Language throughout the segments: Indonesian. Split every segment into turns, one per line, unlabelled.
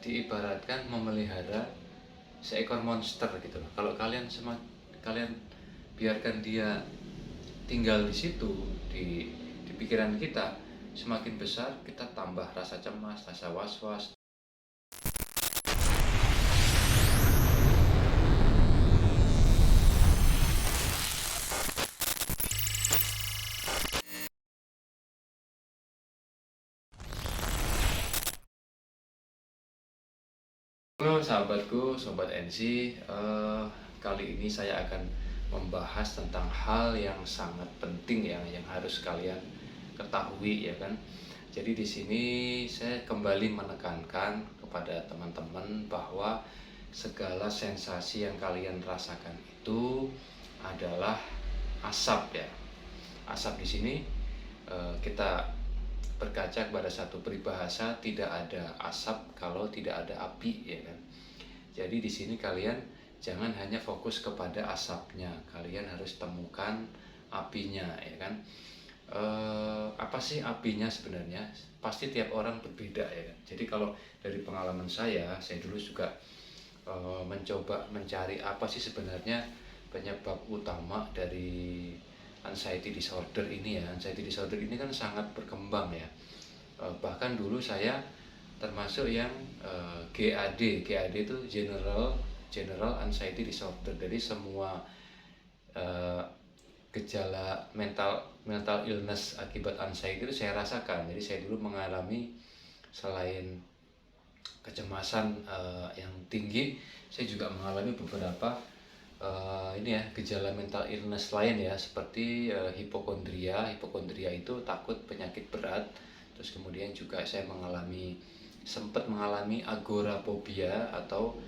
diibaratkan memelihara seekor monster gitu loh. Kalau kalian biarkan dia tinggal di situ, di pikiran kita, semakin besar kita tambah rasa cemas, rasa was-was. Halo sahabatku, sobat NC. Kali ini saya akan membahas tentang hal yang sangat penting yang harus kalian ketahui ya kan. Jadi di sini saya kembali menekankan kepada teman-teman bahwa segala sensasi yang kalian rasakan itu adalah asap ya. Asap di sini kita berkaca kepada satu peribahasa, tidak ada asap kalau tidak ada api ya kan. Jadi di sini kalian jangan hanya fokus kepada asapnya, kalian harus temukan apinya ya kan. Apa sih apinya sebenarnya? Pasti tiap orang berbeda ya kan. Jadi kalau dari pengalaman saya dulu juga mencoba mencari apa sih sebenarnya penyebab utama dari anxiety disorder ini ya. Anxiety disorder ini kan sangat berkembang ya. Bahkan dulu saya termasuk yang GAD itu General Anxiety Disorder. Jadi semua uh, gejala mental illness akibat anxiety itu saya rasakan. Jadi saya dulu mengalami, selain kecemasan yang tinggi, saya juga mengalami beberapa ini ya, gejala mental illness lain ya, seperti hipokondria. Hipokondria itu takut penyakit berat. Terus kemudian juga saya sempat mengalami agorafobia atau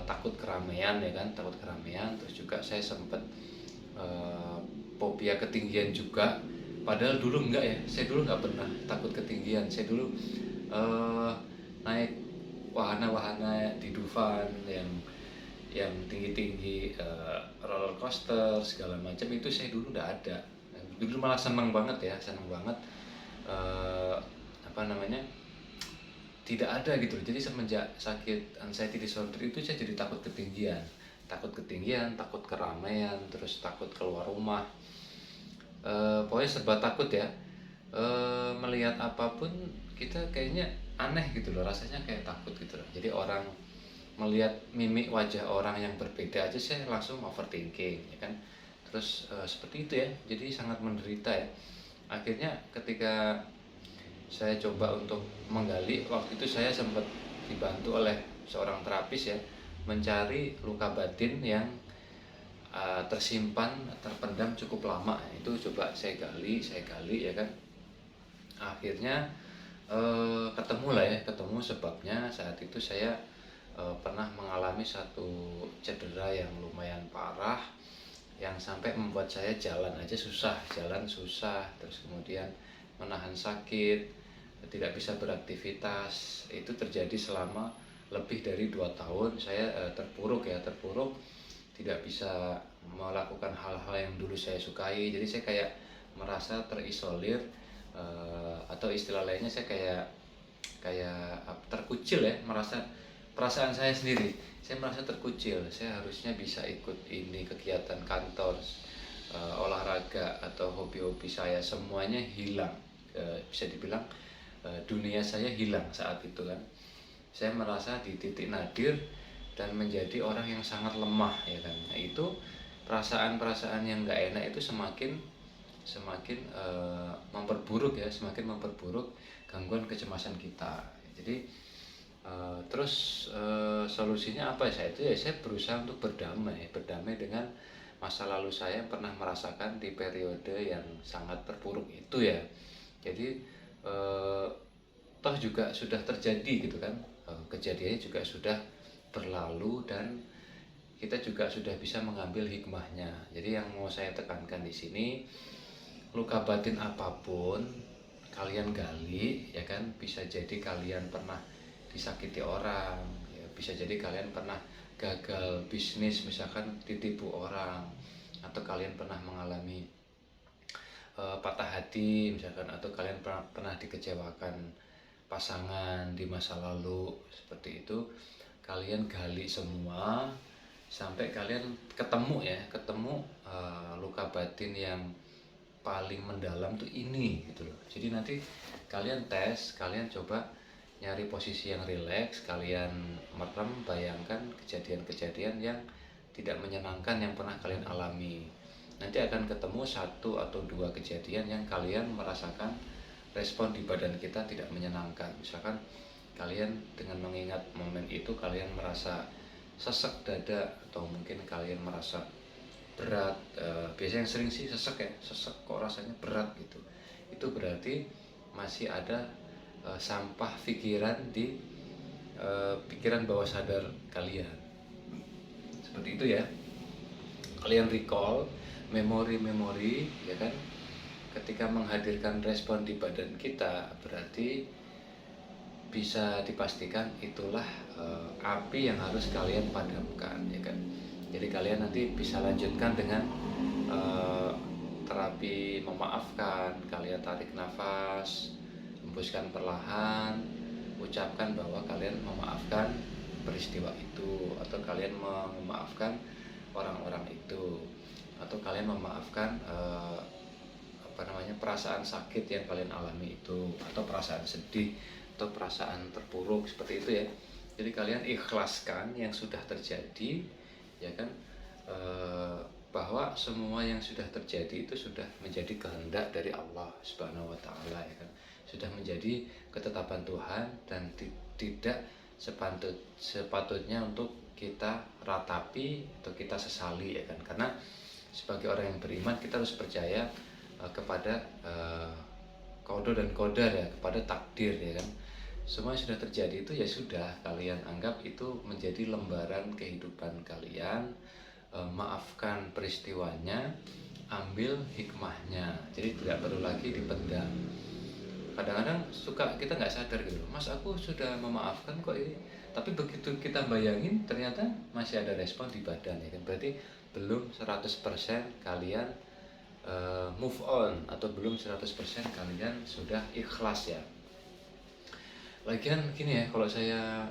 takut keramaian ya kan, takut keramaian. Terus juga saya sempat fobia ketinggian juga. Padahal dulu enggak ya, saya dulu nggak pernah takut ketinggian. Saya dulu naik wahana-wahana di Dufan yang tinggi-tinggi, roller coaster segala macam itu saya dulu udah ada. Dulu malah senang banget ya, senang banget. Apa namanya, tidak ada gitu. Jadi semenjak sakit anxiety disorder itu saya jadi takut ketinggian, takut keramaian, terus takut keluar rumah. Pokoknya serba takut ya. Melihat apapun kita kayaknya aneh gitu loh, rasanya kayak takut gitu loh. Jadi orang melihat mimik wajah orang yang berbeda aja saya langsung overthinking ya kan. Terus seperti itu ya, jadi sangat menderita ya. Akhirnya ketika saya coba untuk menggali, waktu itu saya sempat dibantu oleh seorang terapis ya, mencari luka batin yang tersimpan, terpendam cukup lama. Itu coba saya gali ya kan. Akhirnya ketemu lah ya, ketemu sebabnya. Saat itu saya pernah mengalami satu cedera yang lumayan parah, yang sampai membuat saya jalan susah, terus kemudian menahan sakit, tidak bisa beraktivitas. Itu terjadi selama lebih dari 2 tahun. Saya terpuruk, tidak bisa melakukan hal-hal yang dulu saya sukai. Jadi saya kayak merasa terisolir, atau istilah lainnya saya kayak terkucil ya, perasaan saya sendiri, saya merasa terkucil. Saya harusnya bisa ikut ini kegiatan kantor, olahraga atau hobi-hobi saya, semuanya hilang. Bisa dibilang dunia saya hilang saat itu kan. Saya merasa di titik nadir dan menjadi orang yang sangat lemah ya kan. Nah, itu perasaan-perasaan yang nggak enak itu semakin memperburuk ya, semakin memperburuk gangguan kecemasan kita. Jadi terus solusinya apa ya? Saya berusaha untuk berdamai dengan masa lalu saya yang pernah merasakan di periode yang sangat terpuruk itu ya. Jadi toh juga sudah terjadi gitu kan, kejadiannya juga sudah berlalu dan kita juga sudah bisa mengambil hikmahnya. Jadi yang mau saya tekankan di sini, luka batin apapun kalian gali ya kan, bisa jadi kalian pernah disakiti orang ya, bisa jadi kalian pernah gagal bisnis, misalkan ditipu orang, atau kalian pernah mengalami patah hati misalkan, atau kalian pernah dikecewakan pasangan di masa lalu seperti itu. kalian gali semua sampai kalian ketemu luka batin yang paling mendalam tuh ini gitu loh. Jadi nanti kalian kalian coba nyari posisi yang rileks, kalian merem, bayangkan kejadian-kejadian yang tidak menyenangkan yang pernah kalian alami. Nanti akan ketemu satu atau dua kejadian yang kalian merasakan respon di badan kita tidak menyenangkan. Misalkan kalian dengan mengingat momen itu kalian merasa sesek dada, atau mungkin kalian merasa berat. Biasanya yang sering sih sesek kok rasanya berat gitu. Itu berarti masih ada sampah pikiran di pikiran bawah sadar kalian. Seperti itu ya. Kalian recall memori-memori, ya kan? Ketika menghadirkan respon di badan kita, berarti bisa dipastikan itulah api yang harus kalian padamkan, ya kan? Jadi kalian nanti bisa lanjutkan dengan terapi memaafkan. Kalian tarik nafas, hembuskan perlahan, ucapkan bahwa kalian memaafkan peristiwa itu, atau kalian memaafkan orang-orang itu, atau kalian memaafkan perasaan sakit yang kalian alami itu, atau perasaan sedih, atau perasaan terpuruk, seperti itu ya. Jadi kalian ikhlaskan yang sudah terjadi, ya kan, bahwa semua yang sudah terjadi itu sudah menjadi kehendak dari Allah Subhanahu wa Ta'ala, ya kan, sudah menjadi ketetapan Tuhan, dan tidak sepatutnya untuk kita ratapi atau kita sesali, ya kan. Karena sebagai orang yang beriman kita harus percaya kepada qada dan qadar, ya, kepada takdir, ya kan. Semua yang sudah terjadi itu ya sudah, kalian anggap itu menjadi lembaran kehidupan kalian. Maafkan peristiwanya, ambil hikmahnya, jadi tidak perlu lagi dipendam. Kadang-kadang kita nggak sadar gitu, Mas aku sudah memaafkan kok ini, tapi begitu kita bayangin ternyata masih ada respon di badan, ya kan. Berarti belum 100% kalian move on, atau belum 100% kalian sudah ikhlas, ya. Lagian gini ya, kalau saya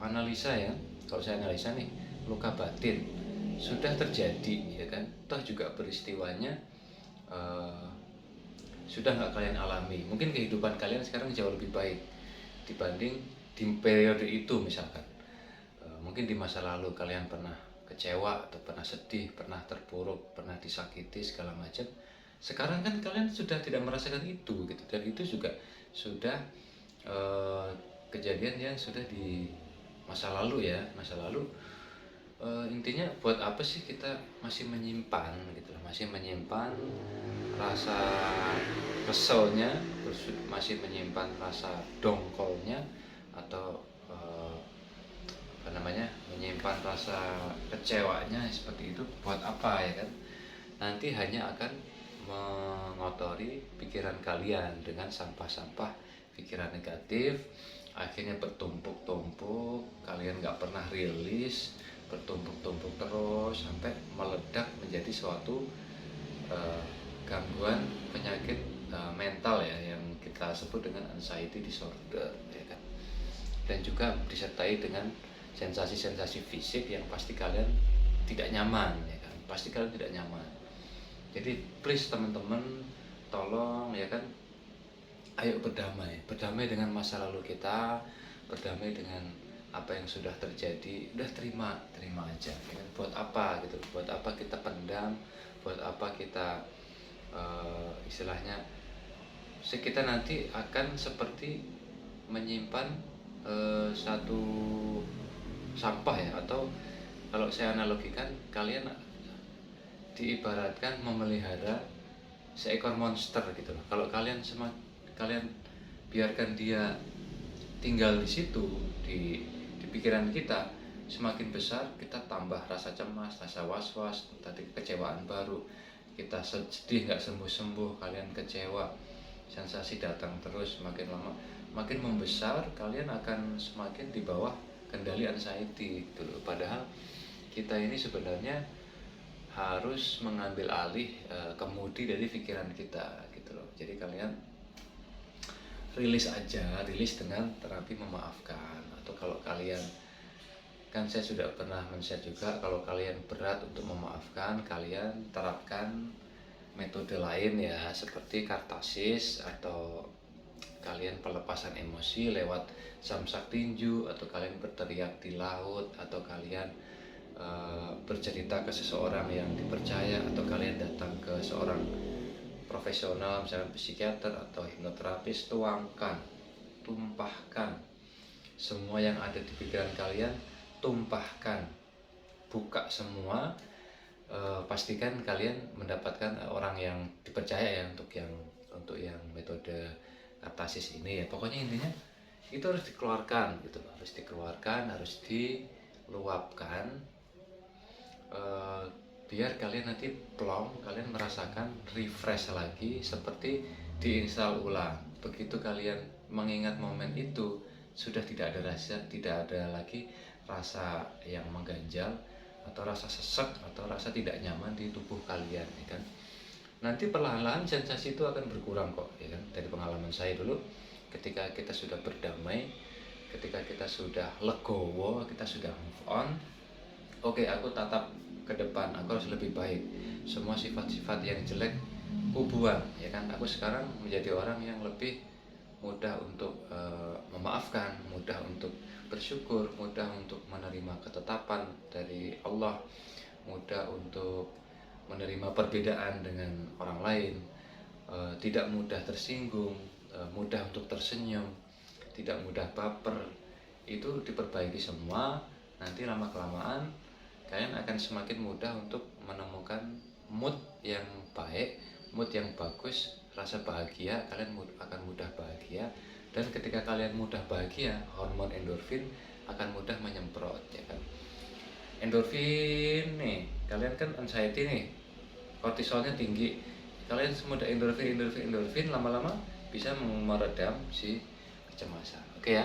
analisa ya, kalau saya analisa nih, luka batin sudah terjadi, ya kan, toh juga peristiwanya sudah nggak kalian alami. Mungkin kehidupan kalian sekarang jauh lebih baik dibanding di periode itu. Misalkan mungkin di masa lalu kalian pernah kecewa, atau pernah sedih, pernah terpuruk, pernah disakiti segala macam. Sekarang kan kalian sudah tidak merasakan itu gitu, dan itu juga sudah kejadian yang sudah di masa lalu, ya. Masa lalu intinya buat apa sih kita masih menyimpan gitu, masih menyimpan rasa keselnya, masih menyimpan rasa dongkolnya, atau menyimpan rasa kecewanya, seperti itu buat apa, ya kan. Nanti hanya akan mengotori pikiran kalian dengan sampah-sampah pikiran negatif, akhirnya bertumpuk-tumpuk, kalian nggak pernah rilis, bertumpuk-tumpuk terus sampai meledak menjadi suatu gangguan penyakit mental, ya, yang kita sebut dengan anxiety disorder, ya kan. Dan juga disertai dengan sensasi-sensasi fisik yang pasti kalian tidak nyaman, ya kan, pasti kalian tidak nyaman. Jadi please teman-teman, tolong, ya kan, ayo berdamai dengan masa lalu kita, berdamai dengan apa yang sudah terjadi. Udah terima aja, ya kan? Buat apa gitu, buat apa kita pendam, buat apa kita istilahnya kita nanti akan seperti menyimpan satu sampah, ya. Atau kalau saya analogikan, kalian diibaratkan memelihara seekor monster gitu loh. Kalau kalian biarkan dia tinggal di situ, di pikiran kita, semakin besar kita tambah rasa cemas, rasa was-was, tadi kecewaan baru, kita sedih nggak sembuh-sembuh, kalian kecewa, sensasi datang terus, makin lama makin membesar, kalian akan semakin di bawah kendali anxiety gitu loh. Padahal kita ini sebenarnya harus mengambil alih kemudi dari pikiran kita gitu loh. Jadi kalian rilis aja, rilis dengan terapi memaafkan. Atau kalau kalian, kan saya sudah pernah men-share juga, kalau kalian berat untuk memaafkan, kalian terapkan metode lain ya, seperti kartasis, atau kalian pelepasan emosi lewat samsak tinju, atau kalian berteriak di laut, atau kalian bercerita ke seseorang yang dipercaya, atau kalian datang ke seorang profesional, misalnya psikiater atau hipnoterapis. Tumpahkan semua yang ada di pikiran kalian, tumpahkan, buka semua. Pastikan kalian mendapatkan orang yang dipercaya ya untuk yang metode kartasis ini ya. Pokoknya intinya itu harus dikeluarkan gitu, harus diluapkan, biar kalian nanti plong, kalian merasakan refresh lagi, seperti diinstal ulang. Begitu kalian mengingat momen itu, sudah tidak ada lagi rasa yang mengganjal, atau rasa sesek, atau rasa tidak nyaman di tubuh kalian, ya kan. Nanti perlahan-lahan sensasi itu akan berkurang kok, ya kan. Dari pengalaman saya dulu, ketika kita sudah berdamai, ketika kita sudah legowo, kita sudah move on, oke, aku tatap ke depan, aku harus lebih baik. Semua sifat-sifat yang jelek kubuang, ya kan. Aku sekarang menjadi orang yang lebih mudah untuk memaafkan, mudah untuk bersyukur, mudah untuk menerima ketetapan dari Allah, mudah untuk menerima perbedaan dengan orang lain, tidak mudah tersinggung, mudah untuk tersenyum, tidak mudah baper. Itu diperbaiki semua. Nanti lama-kelamaan kalian akan semakin mudah untuk menemukan mood yang baik, mood yang bagus, rasa bahagia. Kalian akan mudah bahagia, dan ketika kalian mudah bahagia, hormon endorfin akan mudah menyemprot, ya kan. Endorfin nih, kalian kan anxiety nih, kortisolnya tinggi, kalian semudah endorfin, lama-lama bisa meredam si kecemasan. Oke ya.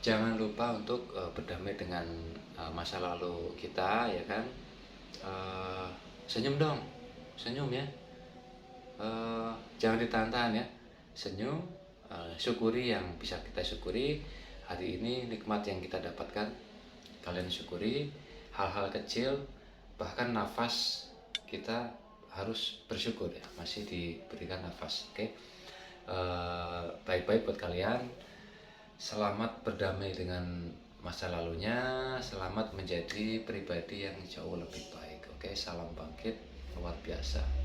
Jangan lupa untuk berdamai dengan masa lalu kita, ya kan. Senyum dong, senyum ya. Jangan ditahan-tahan ya, senyum. Syukuri yang bisa kita syukuri hari ini, nikmat yang kita dapatkan. Kalian syukuri hal-hal kecil, bahkan nafas kita harus bersyukur ya, masih diberikan nafas. Oke. Baik-baik buat kalian. Selamat berdamai dengan masa lalunya, selamat menjadi pribadi yang jauh lebih baik. Oke, salam bangkit luar biasa.